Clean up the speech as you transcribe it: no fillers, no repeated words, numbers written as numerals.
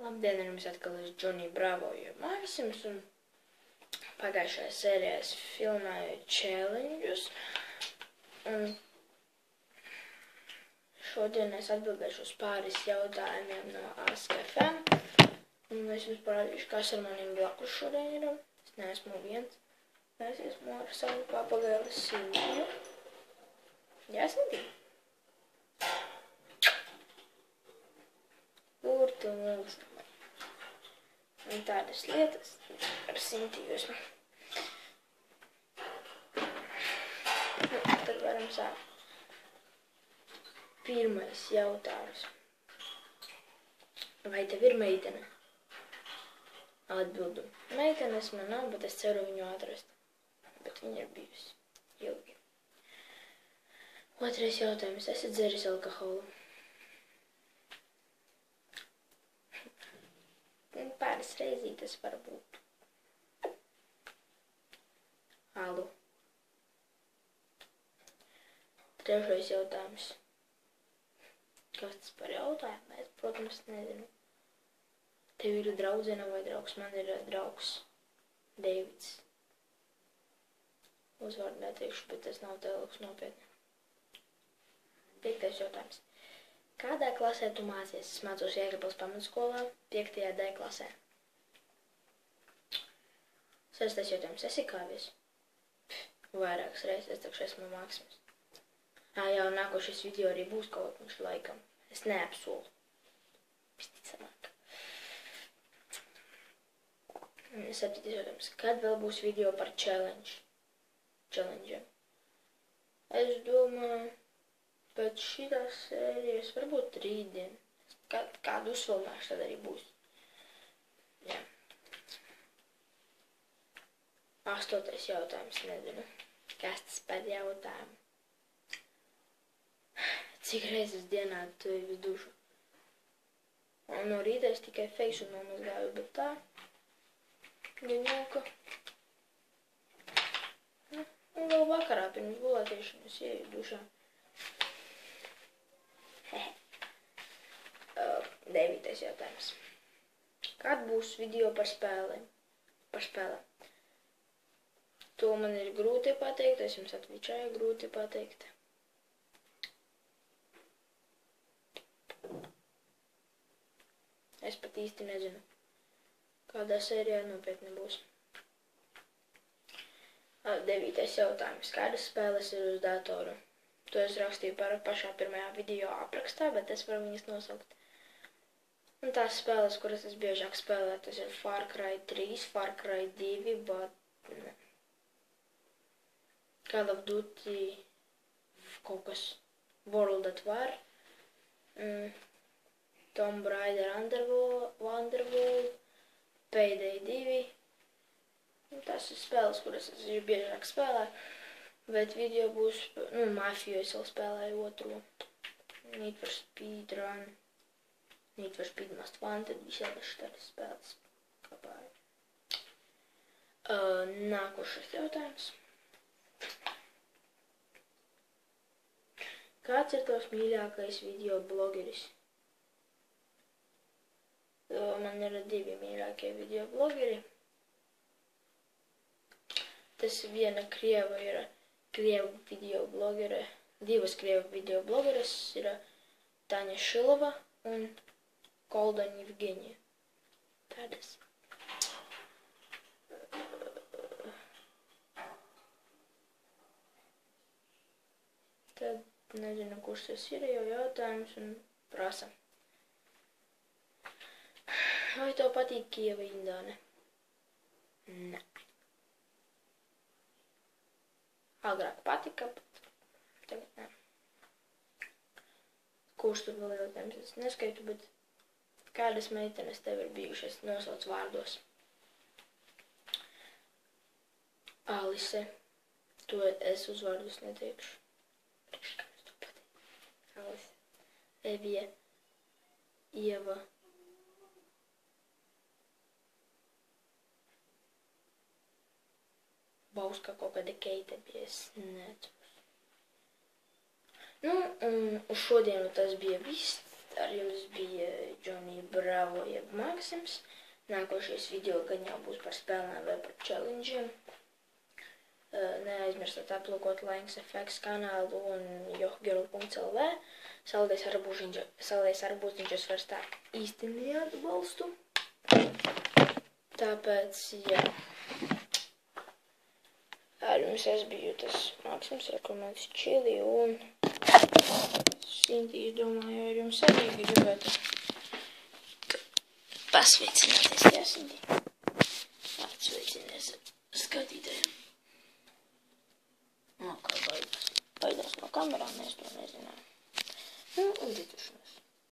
Labdien, ar jums atkal ir Džonija Bravo, jo Mākslims, un pagājušajā sērijā es filmēju challenge'us, un šodien es atbildēšu uz pāris jautājumiem no AskFM, un es jums parādīšu, kas ar maniem blakus šodien ir. Es neesmu viens, es esmu ar savu papagailu Sintiju. Jā, Sintija? Kur tu mūžtamai? Un tādas lietas ar Sintiju esmu. Tad varam sākt. Pirmais jautājums. Vai tev ir meitene? Atbildu. Meitenes man nav, bet es ceru viņu atrast. Bet viņa ir bijusi ilgi. Otrais jautājums. Esi dzeris alkoholu? Pāris reizītes varbūt. Alu. Trešais jautājums. Kas tas par jautājumu? Es, protams, nezinu. Tev ir draudzene vai draugs? Man ir draugs Deivids. Uzvārdu neteikšu, bet tas nav teologs nopietni. Piektais jautājums. Kādā klasē tu mācies? Es mācos Jēkabpils pamatskolā, 5. D klasē. Sestais jautājums. Esi kāvies? Vairākas reizes, taču esmu Mākslims. Jā, un nākošais video arī būs kaut viņš laikam. Es neapsolu. Visticamāk. Septītais jautājums. Kad vēl būs video par challenge? Es domāju, pēc šitās sērijas varbūt rītdien. Kādu uzfilmēšu, tad arī būs. Jā. Astotais jautājums, nezinu. Kas tas par jautājumu? Cik reizes dienā tu ej uz dušu? Un no rīta es tikai feisu nomazgāju, bet tā. Gaņoka. Un vēl vakarā pirms gulētiešanas ieju dušā. Devītais jautājums. Kad būs video par spēlēm? Par spēlēm. To man ir grūti pateikt, es jums atvičāju grūti pateikt. Es pat īsti nezinu, kādā sērijā nopietni būs. Devītais jautājums. Kādas spēles ir uz datoru? To es rakstīju pašā pirmajā video aprakstā, bet es varu viņas nosaukt. Un tās spēles, kuras es biežāk spēlēju, tas ir Far Cry 3, Far Cry 2, Call of Duty, kaut kas World at War, Tomb Raider Underworld, Payday 2. Tas ir spēles, kuras es biežāk spēlēju, bet video būs, Mafiju es vēl spēlēju otro, Need for Speed Run, Need for Speed Most Wanted, visādas tādas spēles kapāju. Nākošais jautājums. Kāds ir tavs mīļākais video blogeris? Man ir 2 mīļākie video blogeri. Tas viena krieva ir krievu video blogere, 2 krievu video blogeres ir Taņa Šilova un Koldaņa Evgenija. Tādas. Tad nezinu, kurš tas ir, jau jautājums un prasa. Vai tev patīk Kieva Indāne? Nē. Agrāk patika, bet tagad nē. Kurš tur vēl jautājums? Es neskaitu, bet kādas meitenes tev ir bijušas? Nosauc vārdos. Alise. To es uzvārdus neteikšu. Kā es to pateiktu? Alise. Evija. Ieva. Bauska kaut kāda Keita bija, es neatceros. Un uz šodienu tas bija viss. ar jums bija Johnny Bravo jeb Maksims. Nākošais video gan jau būs par spēlēm vai par challenge'iem. Neaizmirstat aplūkot Lanks FX kanālu un johgeru.lv. Saldējs arbūziņš vairs tā īsti neatbalstu. Tāpēc, jā. Ar jums es biju tas Maksims, rekomendāts Čili un Sintī, domāju, ar jums arī gribētu pasveicināties, jā, Sintī.